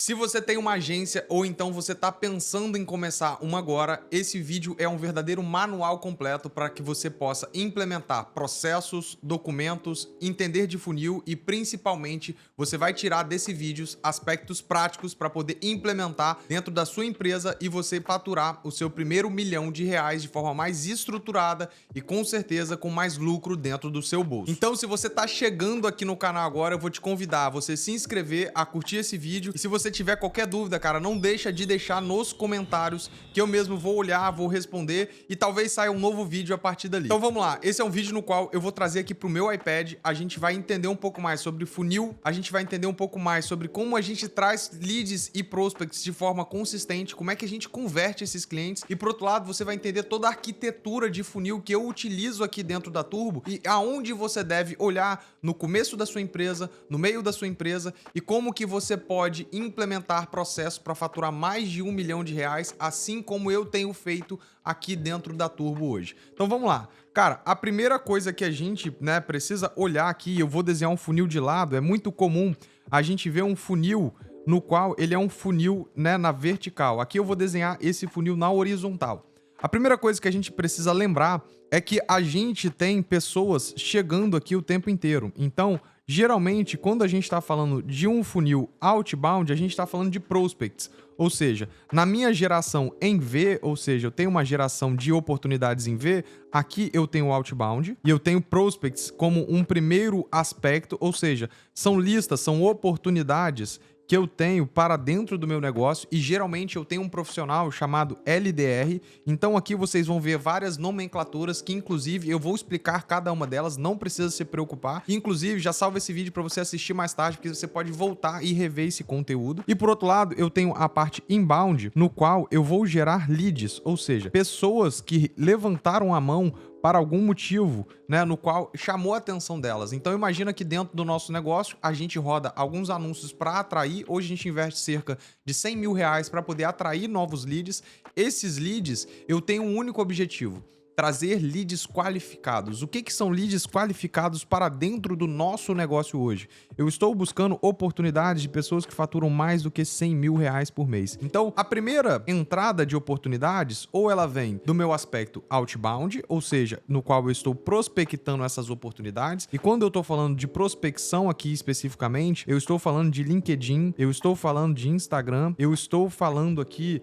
Se você tem uma agência ou então você está pensando em começar uma agora, esse vídeo é um verdadeiro manual completo para que você possa implementar processos, documentos, entender de funil e principalmente você vai tirar desse vídeo aspectos práticos para poder implementar dentro da sua empresa e você faturar o seu primeiro R$ 1.000.000 de forma mais estruturada e com certeza com mais lucro dentro do seu bolso. Então, se você está chegando aqui no canal agora, eu vou te convidar a você se inscrever, a curtir esse vídeo e se você tiver qualquer dúvida, cara, não deixa de deixar nos comentários que eu mesmo vou olhar, vou responder e talvez saia um novo vídeo a partir dali. Então vamos lá, esse é um vídeo no qual eu vou trazer aqui pro meu iPad, a gente vai entender um pouco mais sobre funil, a gente vai entender um pouco mais sobre como a gente traz leads e prospects de forma consistente, como é que a gente converte esses clientes e por outro lado você vai entender toda a arquitetura de funil que eu utilizo aqui dentro da Turbo e aonde você deve olhar no começo da sua empresa, no meio da sua empresa e como que você pode implementar processos para faturar mais de R$ 1.000.000, assim como eu tenho feito aqui dentro da Turbo hoje. Então vamos lá. Cara, a primeira coisa que a gente, precisa olhar aqui, eu vou desenhar um funil de lado, é muito comum a gente ver um funil no qual ele é um funil, na vertical. Aqui eu vou desenhar esse funil na horizontal. A primeira coisa que a gente precisa lembrar é que a gente tem pessoas chegando aqui o tempo inteiro. Então, geralmente, quando a gente está falando de um funil outbound, a gente está falando de prospects. Ou seja, na minha geração em V, ou seja, eu tenho uma geração de oportunidades em V, aqui eu tenho outbound e eu tenho prospects como um primeiro aspecto, ou seja, são listas, são oportunidades que eu tenho para dentro do meu negócio e geralmente eu tenho um profissional chamado LDR, então aqui vocês vão ver várias nomenclaturas que inclusive eu vou explicar cada uma delas, não precisa se preocupar, inclusive já salva esse vídeo para você assistir mais tarde, porque você pode voltar e rever esse conteúdo. E por outro lado, eu tenho a parte inbound, no qual eu vou gerar leads, ou seja, pessoas que levantaram a mão para algum motivo, no qual chamou a atenção delas. Então imagina que dentro do nosso negócio a gente roda alguns anúncios para atrair, hoje a gente investe cerca de R$ 100.000 para poder atrair novos leads. Esses leads eu tenho um único objetivo: trazer leads qualificados. O que são leads qualificados para dentro do nosso negócio hoje? Eu estou buscando oportunidades de pessoas que faturam mais do que R$ 100.000 por mês. Então, a primeira entrada de oportunidades, ou ela vem do meu aspecto outbound, ou seja, no qual eu estou prospectando essas oportunidades. E quando eu estou falando de prospecção aqui especificamente, eu estou falando de LinkedIn, eu estou falando de Instagram, eu estou falando aqui,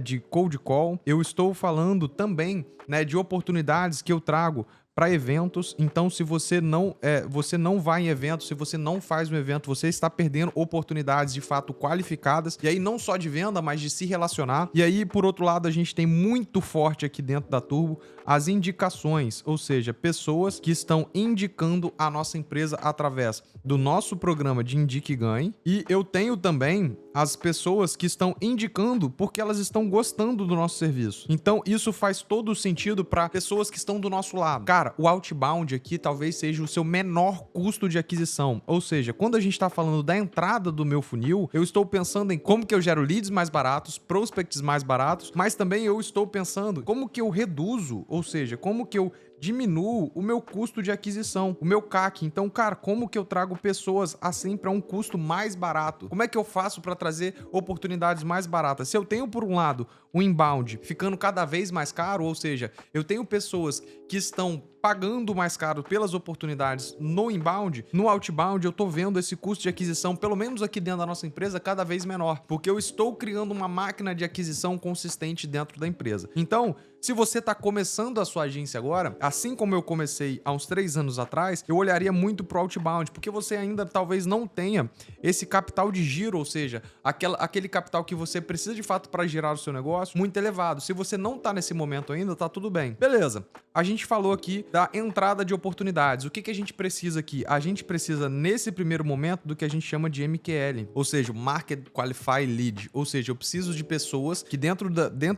de cold call, eu estou falando também, de oportunidades que eu trago para eventos. Então, se você não vai em eventos, se você não faz um evento, você está perdendo oportunidades de fato qualificadas, e aí não só de venda, mas de se relacionar. E aí, por outro lado, a gente tem muito forte aqui dentro da Turbo as indicações, ou seja, pessoas que estão indicando a nossa empresa através do nosso programa de Indique e Ganhe. E eu tenho também as pessoas que estão indicando porque elas estão gostando do nosso serviço. Então, isso faz todo o sentido para pessoas que estão do nosso lado. Cara, o outbound aqui talvez seja o seu menor custo de aquisição. Ou seja, quando a gente está falando da entrada do meu funil, eu estou pensando em como que eu gero leads mais baratos, prospects mais baratos, mas também eu estou pensando como que eu reduzo, ou seja, como que eu diminuo o meu custo de aquisição, o meu CAC. Então, cara, como que eu trago pessoas assim para um custo mais barato? Como é que eu faço para trazer oportunidades mais baratas? Se eu tenho, por um lado, o inbound ficando cada vez mais caro, ou seja, eu tenho pessoas que estão pagando mais caro pelas oportunidades no inbound, no outbound eu tô vendo esse custo de aquisição, pelo menos aqui dentro da nossa empresa, cada vez menor, porque eu estou criando uma máquina de aquisição consistente dentro da empresa. Então, se você está começando a sua agência agora, assim como eu comecei há uns 3 anos atrás, eu olharia muito pro outbound, porque você ainda talvez não tenha esse capital de giro, ou seja, aquele capital que você precisa de fato para girar o seu negócio, muito elevado. Se você não está nesse momento ainda, tá tudo bem. Beleza, a gente falou aqui da entrada de oportunidades. O que a gente precisa aqui? A gente precisa, nesse primeiro momento, do que a gente chama de MQL, ou seja, Market Qualified Lead, ou seja, eu preciso de pessoas que dentro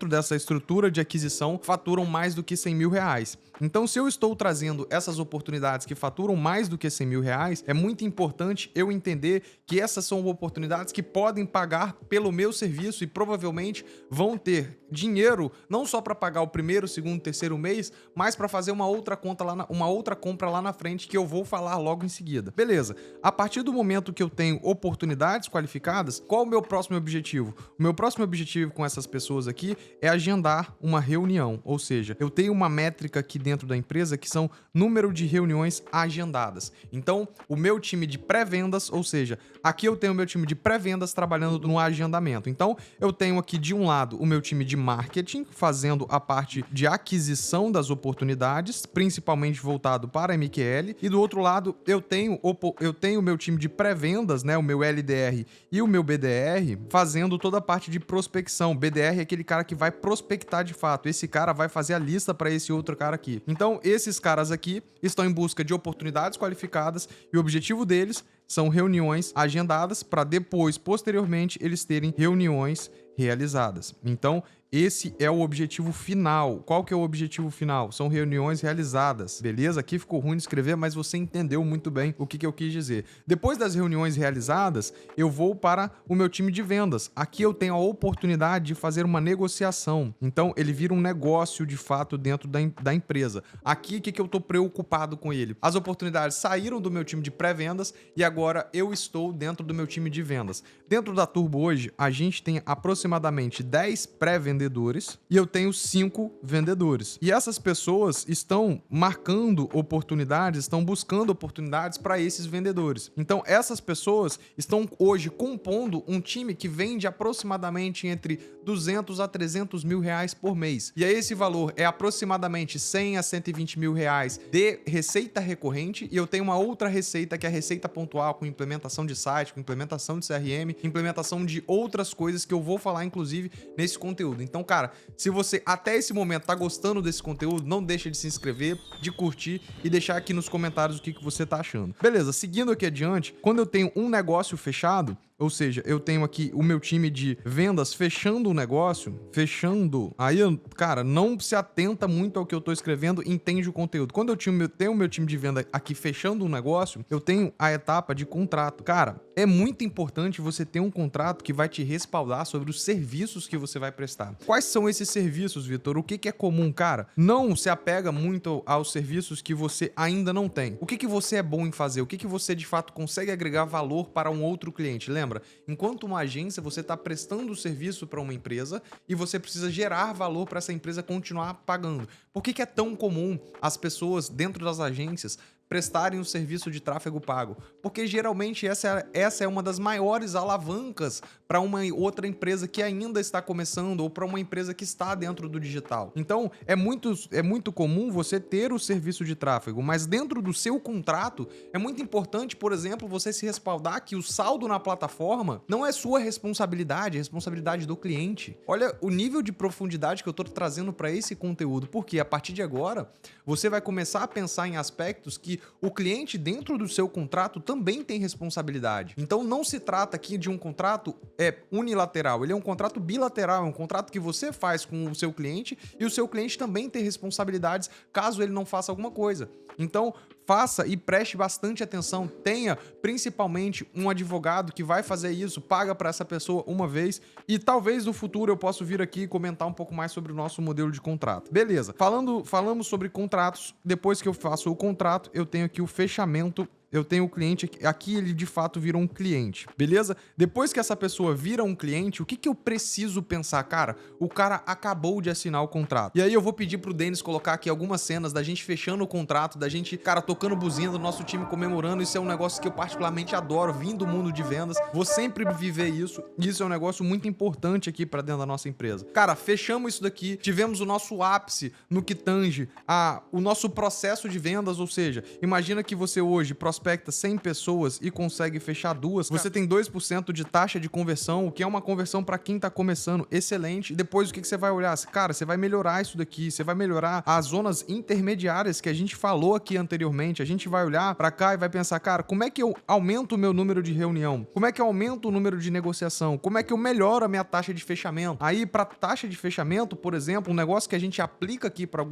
dessa estrutura de aquisição não faturam mais do que 100 mil reais. Então, se eu estou trazendo essas oportunidades que faturam mais do que 100 mil reais, é muito importante eu entender que essas são oportunidades que podem pagar pelo meu serviço e provavelmente vão ter dinheiro não só para pagar o primeiro, segundo, terceiro mês, mas para fazer uma outra compra lá na frente que eu vou falar logo em seguida. Beleza. A partir do momento que eu tenho oportunidades qualificadas, qual o meu próximo objetivo? O meu próximo objetivo com essas pessoas aqui é agendar uma reunião, ou seja, eu tenho uma métrica aqui dentro da empresa que são número de reuniões agendadas. Então, o meu time de pré-vendas, ou seja, aqui eu tenho o meu time de pré-vendas trabalhando no agendamento. Então, eu tenho aqui de um lado o meu time de marketing fazendo a parte de aquisição das oportunidades, principalmente voltado para MQL, e do outro lado eu tenho o meu time de pré-vendas, né, o meu LDR e o meu BDR fazendo toda a parte de prospecção. BDR é aquele cara que vai prospectar de fato. Esse cara vai fazer a lista para esse outro cara aqui. Então, esses caras aqui estão em busca de oportunidades qualificadas e o objetivo deles são reuniões agendadas para depois, posteriormente, eles terem reuniões realizadas. Então, esse é o objetivo final. Qual que é o objetivo final? São reuniões realizadas, beleza? Aqui ficou ruim de escrever, mas você entendeu muito bem o que eu quis dizer. Depois das reuniões realizadas, eu vou para o meu time de vendas. Aqui eu tenho a oportunidade de fazer uma negociação. Então, ele vira um negócio de fato dentro da empresa. Aqui, o que eu estou preocupado com ele? As oportunidades saíram do meu time de pré-vendas e agora eu estou dentro do meu time de vendas. Dentro da Turbo hoje, a gente tem aproximadamente 10 pré-vendedores e eu tenho 5 vendedores. E essas pessoas estão marcando oportunidades, estão buscando oportunidades para esses vendedores. Então, essas pessoas estão hoje compondo um time que vende aproximadamente entre 200 a 300 mil reais por mês. E aí esse valor é aproximadamente 100 a 120 mil reais de receita recorrente e eu tenho uma outra receita que é a receita pontual com implementação de site, com implementação de CRM, implementação de outras coisas que eu vou falar inclusive nesse conteúdo. Então, cara, se você até esse momento tá gostando desse conteúdo, não deixa de se inscrever, de curtir e deixar aqui nos comentários o que você tá achando. Beleza, seguindo aqui adiante, quando eu tenho um negócio fechado, ou seja, eu tenho aqui o meu time de vendas fechando o negócio, aí, cara, não se atenta muito ao que eu tô escrevendo, entende o conteúdo. Quando eu tenho o meu time de venda aqui fechando um negócio, eu tenho a etapa de contrato. Cara, é muito importante você ter um contrato que vai te respaldar sobre os serviços que você vai prestar. Quais são esses serviços, Vitor? O que é comum, cara? Não se apega muito aos serviços que você ainda não tem. O que você é bom em fazer? O que você de fato consegue agregar valor para um outro cliente? Lembra? Enquanto uma agência, você está prestando o serviço para uma empresa e você precisa gerar valor para essa empresa continuar pagando. Por que é tão comum as pessoas dentro das agências prestarem o serviço de tráfego pago? Porque geralmente essa é uma das maiores alavancas para uma outra empresa que ainda está começando ou para uma empresa que está dentro do digital. Então, é muito comum você ter o serviço de tráfego, mas dentro do seu contrato é muito importante, por exemplo, você se respaldar que o saldo na plataforma não é sua responsabilidade, é responsabilidade do cliente. Olha o nível de profundidade que eu estou trazendo para esse conteúdo, porque a partir de agora você vai começar a pensar em aspectos que o cliente dentro do seu contrato também tem responsabilidade. Então não se trata aqui de um contrato unilateral, ele é um contrato bilateral, é um contrato que você faz com o seu cliente e o seu cliente também tem responsabilidades caso ele não faça alguma coisa. Então faça e preste bastante atenção, tenha principalmente um advogado que vai fazer isso, paga para essa pessoa uma vez e talvez no futuro eu possa vir aqui e comentar um pouco mais sobre o nosso modelo de contrato. Beleza, falamos sobre contratos, depois que eu faço o contrato, eu tenho aqui o fechamento. Eu tenho o cliente, aqui ele de fato vira um cliente, beleza? Depois que essa pessoa vira um cliente, o que eu preciso pensar? Cara, o cara acabou de assinar o contrato. E aí eu vou pedir pro Denis colocar aqui algumas cenas da gente fechando o contrato, da gente, cara, tocando buzina, do nosso time comemorando. Isso é um negócio que eu particularmente adoro, vim do mundo de vendas. Vou sempre viver isso. Isso é um negócio muito importante aqui pra dentro da nossa empresa. Cara, fechamos isso daqui, tivemos o nosso ápice no que tange o nosso processo de vendas, ou seja, imagina que você hoje prospecta prospecta 100 pessoas e consegue fechar 2, você tem 2% de taxa de conversão, o que é uma conversão para quem tá começando excelente. E depois o que você vai olhar? Cara, você vai melhorar isso daqui, você vai melhorar as zonas intermediárias que a gente falou aqui anteriormente. A gente vai olhar para cá e vai pensar, cara, como é que eu aumento o meu número de reunião? Como é que eu aumento o número de negociação? Como é que eu melhoro a minha taxa de fechamento? Aí, para taxa de fechamento, por exemplo, um negócio que a gente aplica aqui para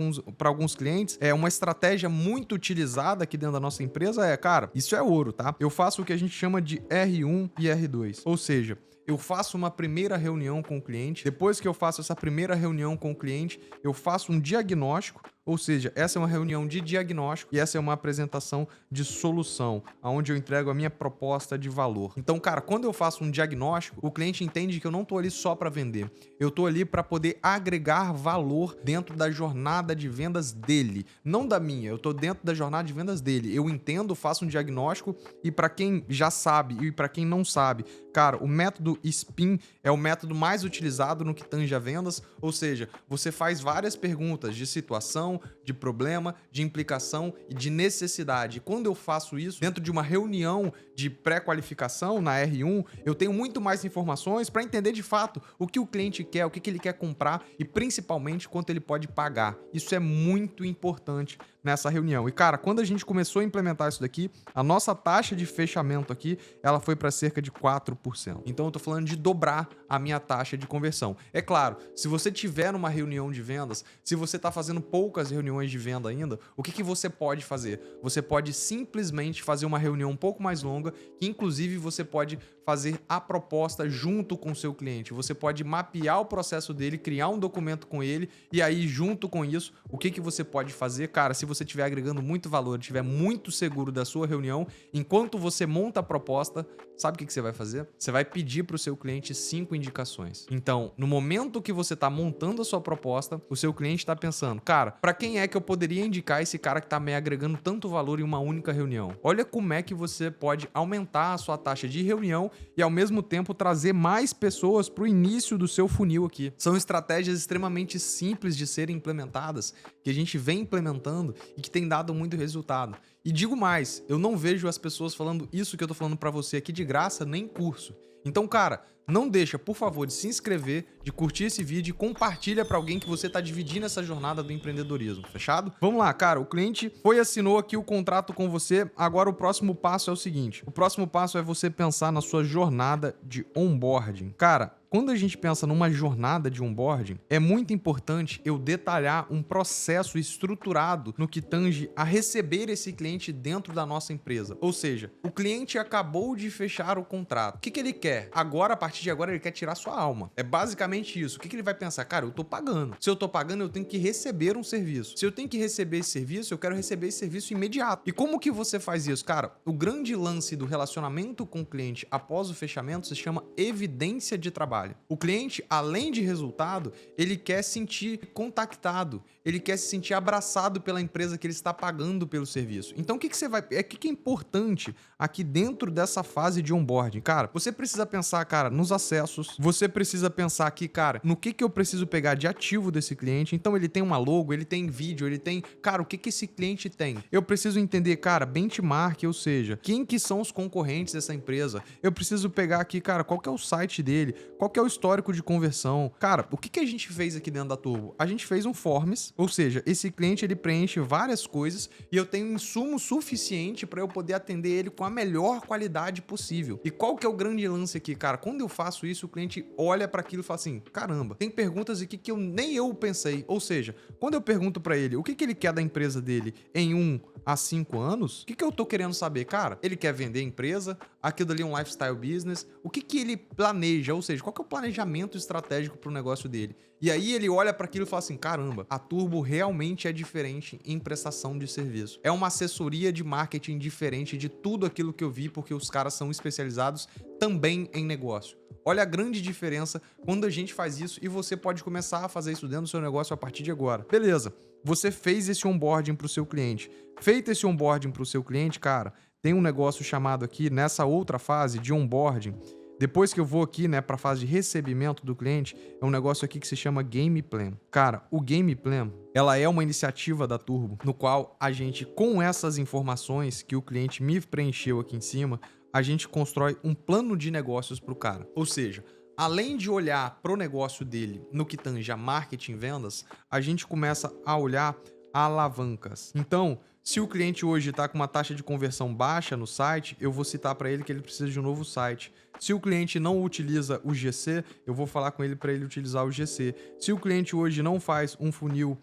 alguns clientes, é uma estratégia muito utilizada aqui dentro da nossa empresa, cara, isso é ouro, tá? Eu faço o que a gente chama de R1 e R2, ou seja, eu faço uma primeira reunião com o cliente. Depois que eu faço essa primeira reunião com o cliente, eu faço um diagnóstico. Ou seja, essa é uma reunião de diagnóstico e essa é uma apresentação de solução, onde eu entrego a minha proposta de valor. Então, cara, quando eu faço um diagnóstico, o cliente entende que eu não tô ali só para vender. Eu tô ali para poder agregar valor dentro da jornada de vendas dele, não da minha. Eu tô dentro da jornada de vendas dele. Eu entendo, faço um diagnóstico e para quem já sabe e para quem não sabe, cara, o método SPIN é o método mais utilizado no que tange a vendas, ou seja, você faz várias perguntas de situação, de problema, de implicação e de necessidade. E quando eu faço isso dentro de uma reunião de pré-qualificação na R1, eu tenho muito mais informações para entender de fato o que o cliente quer, o que ele quer comprar e principalmente quanto ele pode pagar. Isso é muito importante nessa reunião. E cara, quando a gente começou a implementar isso daqui, a nossa taxa de fechamento aqui, ela foi para cerca de 4%. Então eu tô falando de dobrar a minha taxa de conversão. É claro, se você tiver numa reunião de vendas, se você tá fazendo poucas reuniões de venda ainda, o que você pode fazer? Você pode simplesmente fazer uma reunião um pouco mais longa, que inclusive você pode fazer a proposta junto com o seu cliente. Você pode mapear o processo dele, criar um documento com ele e aí junto com isso, o que você pode fazer? Cara, se você estiver agregando muito valor, estiver muito seguro da sua reunião, enquanto você monta a proposta, sabe o que você vai fazer? Você vai pedir para o seu cliente 5 indicações. Então, no momento que você está montando a sua proposta, o seu cliente está pensando, cara, para quem é que eu poderia indicar esse cara que está me agregando tanto valor em uma única reunião? Olha como é que você pode aumentar a sua taxa de reunião e ao mesmo tempo trazer mais pessoas para o início do seu funil aqui. São estratégias extremamente simples de serem implementadas, que a gente vem implementando e que tem dado muito resultado. E digo mais, eu não vejo as pessoas falando isso que eu tô falando para você aqui de graça, nem curso. Então, cara, não deixa, por favor, de se inscrever, de curtir esse vídeo e compartilha para alguém que você tá dividindo essa jornada do empreendedorismo, fechado? Vamos lá, cara, o cliente assinou aqui o contrato com você, agora o próximo passo é o seguinte, o próximo passo é você pensar na sua jornada de onboarding. Cara, quando a gente pensa numa jornada de onboarding, é muito importante eu detalhar um processo estruturado no que tange a receber esse cliente dentro da nossa empresa. Ou seja, o cliente acabou de fechar o contrato. O que ele quer? Agora, a partir de agora, ele quer tirar sua alma. É basicamente isso. O que ele vai pensar? Cara, eu tô pagando. Se eu tô pagando, eu tenho que receber um serviço. Se eu tenho que receber esse serviço, eu quero receber esse serviço imediato. E como que você faz isso? Cara, o grande lance do relacionamento com o cliente após o fechamento se chama evidência de trabalho. O cliente, além de resultado, ele quer se sentir contactado, ele quer se sentir abraçado pela empresa que ele está pagando pelo serviço. Então, o que você vai... O que é importante aqui dentro dessa fase de onboarding? Cara, você precisa pensar, cara, nos acessos. Você precisa pensar aqui, cara, no que eu preciso pegar de ativo desse cliente. Então, ele tem uma logo, ele tem vídeo, ele tem... Cara, o que esse cliente tem? Eu preciso entender, cara, benchmark, ou seja, quem que são os concorrentes dessa empresa? Eu preciso pegar aqui, cara, qual que é o site dele? Qual que é o histórico de conversão? Cara, o que a gente fez aqui dentro da Turbo? A gente fez um forms, ou seja, esse cliente ele preenche várias coisas e eu tenho insumo suficiente para eu poder atender ele com a melhor qualidade possível. E qual que é o grande lance aqui, cara? Quando eu faço isso, o cliente olha para aquilo e fala assim, caramba, tem perguntas aqui que nem eu pensei. Ou seja, quando eu pergunto para ele o que ele quer da empresa dele em 1 a 5 anos, o que eu tô querendo saber? Cara, ele quer vender a empresa, aquilo ali é um lifestyle business, o que ele planeja? Ou seja, qual que é o planejamento estratégico para o negócio dele? E aí ele olha para aquilo e fala assim, caramba, a Turbo realmente é diferente em prestação de serviço. É uma assessoria de marketing diferente de tudo aquilo que eu vi, porque os caras são especializados também em negócio. Olha a grande diferença quando a gente faz isso e você pode começar a fazer isso dentro do seu negócio a partir de agora. Beleza, você fez esse onboarding para o seu cliente. Feito esse onboarding para o seu cliente, cara, tem um negócio chamado aqui, nessa outra fase de onboarding, Depois que eu vou aqui, né, para a fase de recebimento do cliente, é um negócio aqui que se chama Game Plan. Cara, o Game Plan, ela é uma iniciativa da Turbo, no qual a gente, com essas informações que o cliente me preencheu aqui em cima, a gente constrói um plano de negócios para o cara. Ou seja, além de olhar para o negócio dele no que tange a marketing e vendas, a gente começa a olhar alavancas. Então, se o cliente hoje está com uma taxa de conversão baixa no site, eu vou citar para ele que ele precisa de um novo site. Se o cliente não utiliza o GC, eu vou falar com ele para ele utilizar o GC. Se o cliente hoje não faz um funil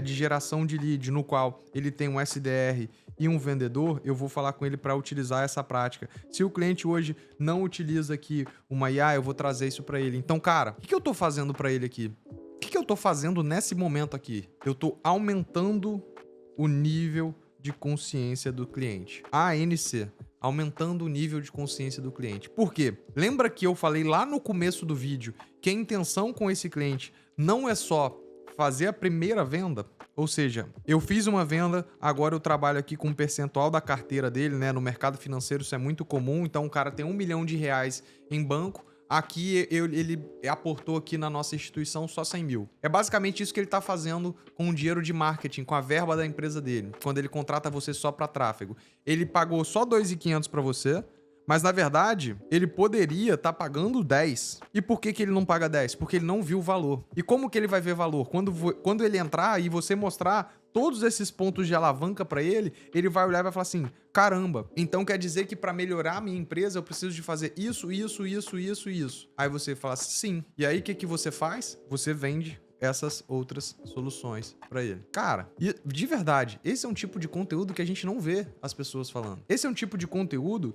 de geração de lead no qual ele tem um SDR e um vendedor, eu vou falar com ele para utilizar essa prática. Se o cliente hoje não utiliza aqui uma IA, eu vou trazer isso para ele. Então, cara, o que eu estou fazendo para ele aqui? O que eu estou fazendo nesse momento aqui? Eu estou aumentando o nível de consciência do cliente. ANC, aumentando o nível de consciência do cliente. Por quê? Lembra que eu falei lá no começo do vídeo que a intenção com esse cliente não é só fazer a primeira venda? Ou seja, eu fiz uma venda, agora eu trabalho aqui com um percentual da carteira dele, né? No mercado financeiro isso é muito comum, então o cara tem R$1 milhão em banco, aqui ele aportou aqui na nossa instituição só 100 mil. É basicamente isso que ele está fazendo com o dinheiro de marketing, com a verba da empresa dele, quando ele contrata você só para tráfego. Ele pagou só 2.500 para você, mas na verdade ele poderia estar pagando 10. E por que ele não paga 10? Porque ele não viu o valor. E como que ele vai ver valor? Quando ele entrar e você mostrar todos esses pontos de alavanca para ele, ele vai olhar e vai falar assim: caramba, então quer dizer que para melhorar a minha empresa eu preciso de fazer isso. Aí você fala assim, sim. E aí o que você faz? Você vende essas outras soluções para ele. Cara, e de verdade, esse é um tipo de conteúdo que a gente não vê as pessoas falando. Esse é um tipo de conteúdo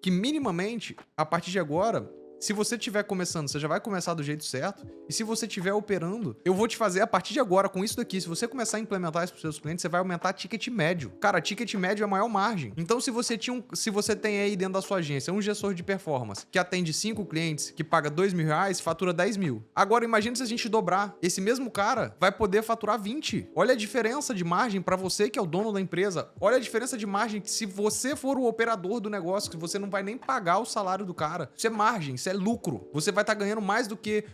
que minimamente, a partir de agora, se você estiver começando, você já vai começar do jeito certo. E se você estiver operando, eu vou te fazer a partir de agora com isso daqui. Se você começar a implementar isso para os seus clientes, você vai aumentar ticket médio. Cara, ticket médio é a maior margem. Então, se você tem aí dentro da sua agência um gestor de performance que atende 5 clientes, que paga R$2.000, fatura 10 mil. Agora, imagina se a gente dobrar. Esse mesmo cara vai poder faturar 20. Olha a diferença de margem para você que é o dono da empresa. Olha a diferença de margem que se você for o operador do negócio, que você não vai nem pagar o salário do cara. Isso é margem, isso é lucro. Você vai estar ganhando mais do que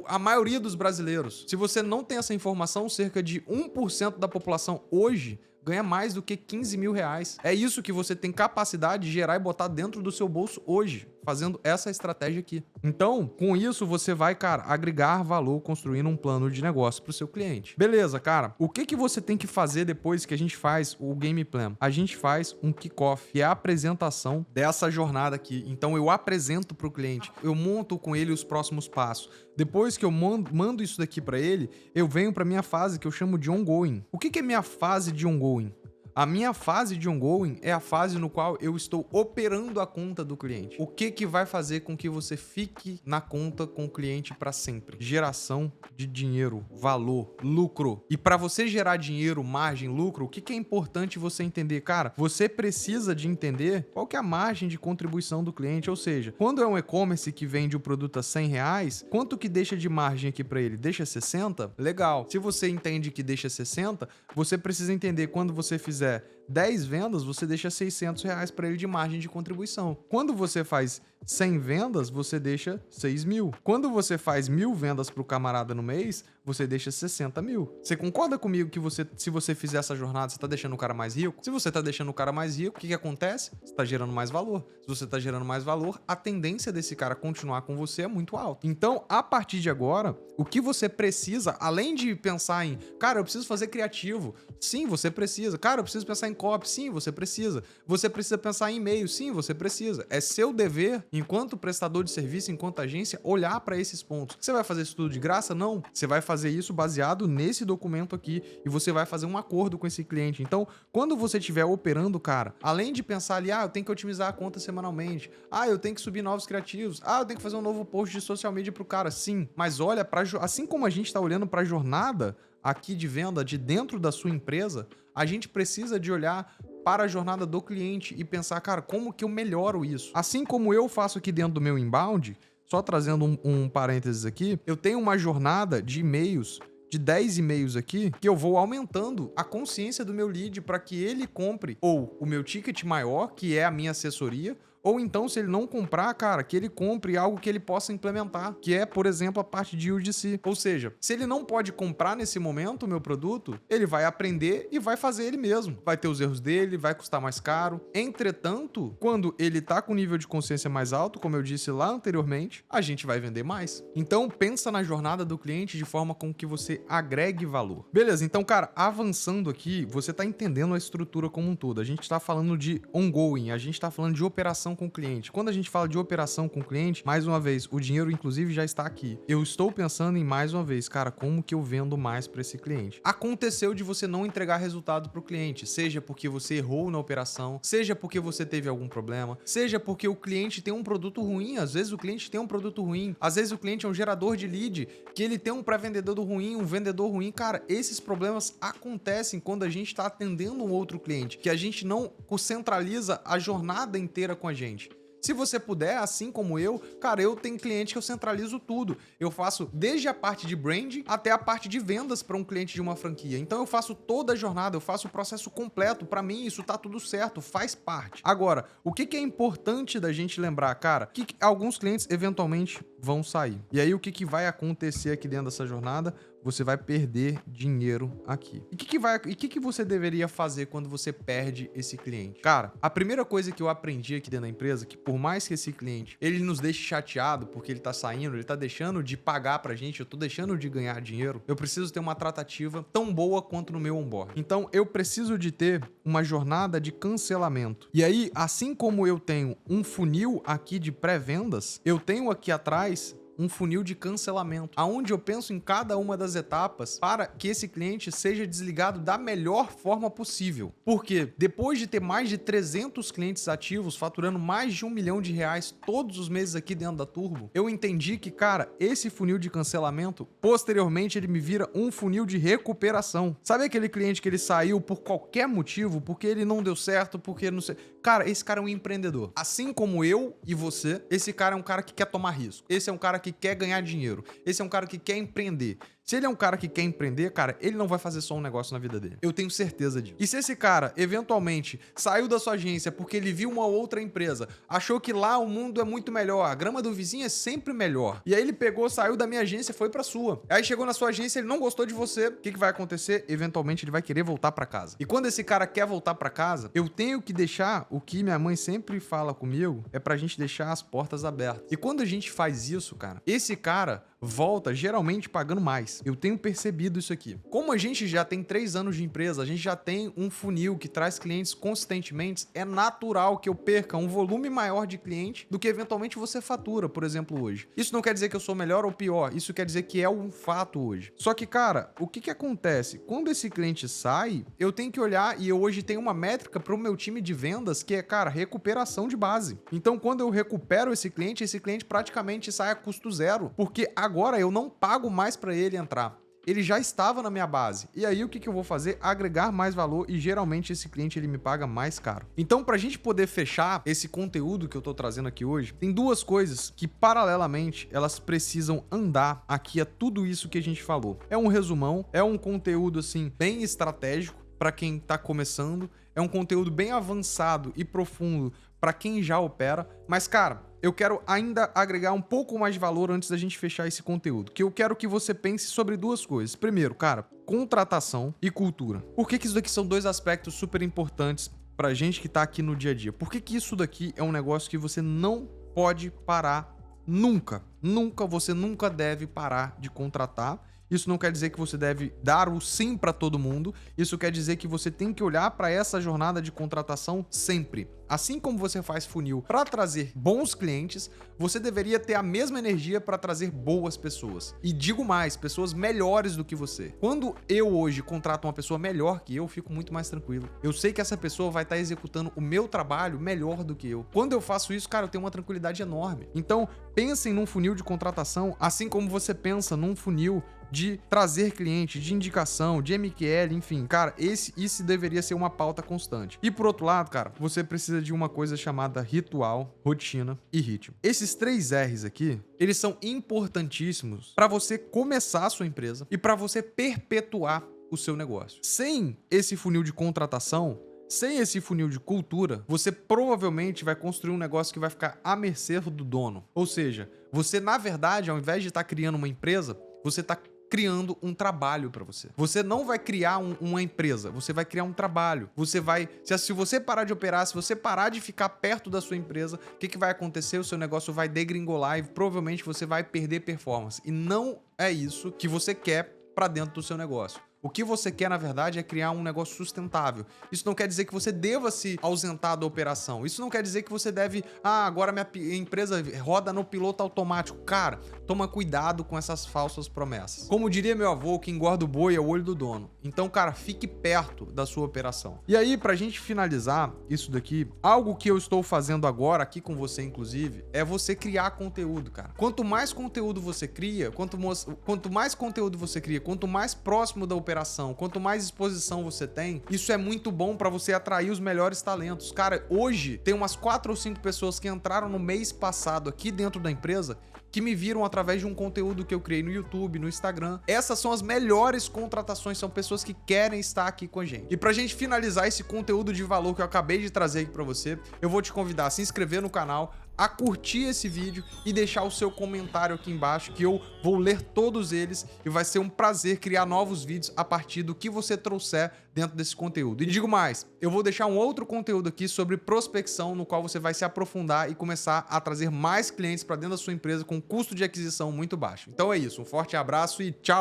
a maioria dos brasileiros. Se você não tem essa informação, cerca de 1% da população hoje ganha mais do que R$15.000. É isso que você tem capacidade de gerar e botar dentro do seu bolso hoje, fazendo essa estratégia aqui. Então, com isso, você vai, cara, agregar valor construindo um plano de negócio para o seu cliente. Beleza, cara. O que você tem que fazer depois que a gente faz o Game Plan? A gente faz um kickoff, que é a apresentação dessa jornada aqui. Então, eu apresento para o cliente, eu monto com ele os próximos passos. Depois que eu mando isso daqui para ele, eu venho para minha fase que eu chamo de ongoing. O que é minha fase de ongoing? A minha fase de ongoing é a fase no qual eu estou operando a conta do cliente. O que vai fazer com que você fique na conta com o cliente para sempre? Geração de dinheiro, valor, lucro. E para você gerar dinheiro, margem, lucro, o que é importante você entender? Cara, você precisa de entender qual que é a margem de contribuição do cliente. Ou seja, quando é um e-commerce que vende o produto a R$100, quanto que deixa de margem aqui para ele? Deixa 60? Legal. Se você entende que deixa 60, você precisa entender quando você fizer 10 vendas, você deixa R$600 para ele de margem de contribuição. Quando você faz 100 vendas, você deixa 6 mil. Quando você faz 1.000 vendas para o camarada no mês, você deixa 60 mil. Você concorda comigo que se você fizer essa jornada, você está deixando o cara mais rico? Se você está deixando o cara mais rico, o que acontece? Você está gerando mais valor. Se você está gerando mais valor, a tendência desse cara continuar com você é muito alta. Então, a partir de agora, o que você precisa, além de pensar em, cara, eu preciso fazer criativo. Sim, você precisa. Cara, eu preciso pensar em copy. Sim, você precisa. Você precisa pensar em e-mail. Sim, você precisa. É seu dever, enquanto prestador de serviço, enquanto agência, olhar para esses pontos. Você vai fazer isso tudo de graça? Não. Você vai fazer isso baseado nesse documento aqui e você vai fazer um acordo com esse cliente. Então, quando você estiver operando, cara, além de pensar ali, eu tenho que otimizar a conta semanalmente, eu tenho que subir novos criativos, eu tenho que fazer um novo post de social media pro cara, sim, mas olha, assim como a gente está olhando para a jornada aqui de venda de dentro da sua empresa, a gente precisa de olhar para a jornada do cliente e pensar, cara, como que eu melhoro isso? Assim como eu faço aqui dentro do meu inbound, só trazendo um parênteses aqui, eu tenho uma jornada de e-mails, de 10 e-mails aqui, que eu vou aumentando a consciência do meu lead para que ele compre ou o meu ticket maior, que é a minha assessoria, Ou então, se ele não comprar, cara, que ele compre algo que ele possa implementar, que é, por exemplo, a parte de UGC. Ou seja, se ele não pode comprar nesse momento o meu produto, ele vai aprender e vai fazer ele mesmo. Vai ter os erros dele, vai custar mais caro. Entretanto, quando ele tá com nível de consciência mais alto, como eu disse lá anteriormente, a gente vai vender mais. Então, pensa na jornada do cliente de forma com que você agregue valor. Beleza, então, cara, avançando aqui, você tá entendendo a estrutura como um todo. A gente tá falando de ongoing, a gente tá falando de operação com o cliente. Quando a gente fala de operação com o cliente, mais uma vez, o dinheiro, inclusive, já está aqui. Eu estou pensando em, mais uma vez, cara, como que eu vendo mais para esse cliente? Aconteceu de você não entregar resultado para o cliente, seja porque você errou na operação, seja porque você teve algum problema, seja porque o cliente tem um produto ruim. Às vezes o cliente tem um produto ruim, às vezes o cliente é um gerador de lead, que ele tem um pré-vendedor ruim, um vendedor ruim. Cara, esses problemas acontecem quando a gente está atendendo um outro cliente, que a gente não centraliza a jornada inteira com a gente. Se você puder, assim como eu, cara, eu tenho cliente que eu centralizo tudo. Eu faço desde a parte de branding até a parte de vendas para um cliente de uma franquia. Então eu faço toda a jornada, eu faço o processo completo. Para mim isso tá tudo certo, faz parte. Agora, o que é importante da gente lembrar, cara? Que alguns clientes eventualmente vão sair. E aí o que vai acontecer aqui dentro dessa jornada? Você vai perder dinheiro aqui. E o que você deveria fazer quando você perde esse cliente? Cara, a primeira coisa que eu aprendi aqui dentro da empresa, que por mais que esse cliente, ele nos deixe chateado porque ele tá saindo, ele tá deixando de pagar pra gente, eu tô deixando de ganhar dinheiro, eu preciso ter uma tratativa tão boa quanto no meu onboard. Então, eu preciso de ter uma jornada de cancelamento. E aí, assim como eu tenho um funil aqui de pré-vendas, eu tenho aqui atrás um funil de cancelamento, aonde eu penso em cada uma das etapas para que esse cliente seja desligado da melhor forma possível. Porque depois de ter mais de 300 clientes ativos, faturando mais de R$1 milhão todos os meses aqui dentro da Turbo, eu entendi que, cara, esse funil de cancelamento, posteriormente ele me vira um funil de recuperação. Sabe aquele cliente que ele saiu por qualquer motivo, porque ele não deu certo, porque não sei... Cara, esse cara é um empreendedor. Assim como eu e você, esse cara é um cara que quer tomar risco. Esse é um cara que quer ganhar dinheiro. Esse é um cara que quer empreender. Se ele é um cara que quer empreender, cara, ele não vai fazer só um negócio na vida dele. Eu tenho certeza disso. E se esse cara, eventualmente, saiu da sua agência porque ele viu uma outra empresa, achou que lá o mundo é muito melhor, a grama do vizinho é sempre melhor. E aí ele pegou, saiu da minha agência e foi pra sua. Aí chegou na sua agência, ele não gostou de você. O que vai acontecer? Eventualmente ele vai querer voltar pra casa. E quando esse cara quer voltar pra casa, eu tenho que deixar o que minha mãe sempre fala comigo, é pra gente deixar as portas abertas. E quando a gente faz isso, cara, esse cara volta geralmente pagando mais. Eu tenho percebido isso aqui. Como a gente já tem 3 anos de empresa, a gente já tem um funil que traz clientes consistentemente, é natural que eu perca um volume maior de cliente do que eventualmente você fatura, por exemplo, hoje. Isso não quer dizer que eu sou melhor ou pior, isso quer dizer que é um fato hoje. Só que, cara, o que acontece? Quando esse cliente sai, eu tenho que olhar, e eu hoje tenho uma métrica para o meu time de vendas que é, cara, recuperação de base. Então, quando eu recupero esse cliente praticamente sai a custo zero, porque agora eu não pago mais para ele entrar. Ele já estava na minha base. E aí o que eu vou fazer? Agregar mais valor e geralmente esse cliente ele me paga mais caro. Então, para a gente poder fechar esse conteúdo que eu tô trazendo aqui hoje, tem duas coisas que paralelamente elas precisam andar aqui a tudo isso que a gente falou. É um resumão, é um conteúdo assim bem estratégico para quem tá começando, é um conteúdo bem avançado e profundo para quem já opera, mas cara, eu quero ainda agregar um pouco mais de valor antes da gente fechar esse conteúdo, que eu quero que você pense sobre duas coisas. Primeiro, cara, contratação e cultura. Por que isso daqui são dois aspectos super importantes pra gente que tá aqui no dia a dia? Por que isso daqui é um negócio que você não pode parar nunca? Você nunca deve parar de contratar. Isso não quer dizer que você deve dar o sim para todo mundo. Isso quer dizer que você tem que olhar para essa jornada de contratação sempre. Assim como você faz funil para trazer bons clientes, você deveria ter a mesma energia para trazer boas pessoas. E digo mais, pessoas melhores do que você. Quando eu hoje contrato uma pessoa melhor que eu fico muito mais tranquilo. Eu sei que essa pessoa vai estar executando o meu trabalho melhor do que eu. Quando eu faço isso, cara, eu tenho uma tranquilidade enorme. Então, pensem num funil de contratação, assim como você pensa num funil de trazer cliente, de indicação, de MQL, enfim, cara, isso deveria ser uma pauta constante. E por outro lado, cara, você precisa de uma coisa chamada ritual, rotina e ritmo. Esses 3 R's aqui, eles são importantíssimos para você começar a sua empresa e para você perpetuar o seu negócio. Sem esse funil de contratação, Sem esse funil de cultura, você provavelmente vai construir um negócio que vai ficar à mercê do dono. Ou seja, você, na verdade, ao invés de estar criando uma empresa, você está criando um trabalho para você. Você não vai criar uma empresa, você vai criar um trabalho. Você vai, se você parar de operar, se você parar de ficar perto da sua empresa, o que vai acontecer? O seu negócio vai degringolar e provavelmente você vai perder performance. E não é isso que você quer para dentro do seu negócio. O que você quer, na verdade, é criar um negócio sustentável. Isso não quer dizer que você deva se ausentar da operação. Isso não quer dizer que você deve... agora minha empresa roda no piloto automático. Cara, toma cuidado com essas falsas promessas. Como diria meu avô, que engorda o boi é o olho do dono. Então, cara, fique perto da sua operação. E aí, pra gente finalizar isso daqui, algo que eu estou fazendo agora, aqui com você, inclusive, é você criar conteúdo, cara. Quanto mais conteúdo você cria, quanto mais conteúdo você cria, quanto mais próximo da operação, quanto mais exposição você tem, isso é muito bom para você atrair os melhores talentos. Cara, hoje tem umas 4 ou 5 pessoas que entraram no mês passado aqui dentro da empresa que me viram através de um conteúdo que eu criei no YouTube, no Instagram. Essas são as melhores contratações, são pessoas que querem estar aqui com a gente. E pra gente finalizar esse conteúdo de valor que eu acabei de trazer aqui pra você, eu vou te convidar a se inscrever no canal, a curtir esse vídeo e deixar o seu comentário aqui embaixo, que eu vou ler todos eles e vai ser um prazer criar novos vídeos a partir do que você trouxer dentro desse conteúdo. E digo mais, eu vou deixar um outro conteúdo aqui sobre prospecção, no qual você vai se aprofundar e começar a trazer mais clientes para dentro da sua empresa com custo de aquisição muito baixo. Então é isso, um forte abraço e tchau!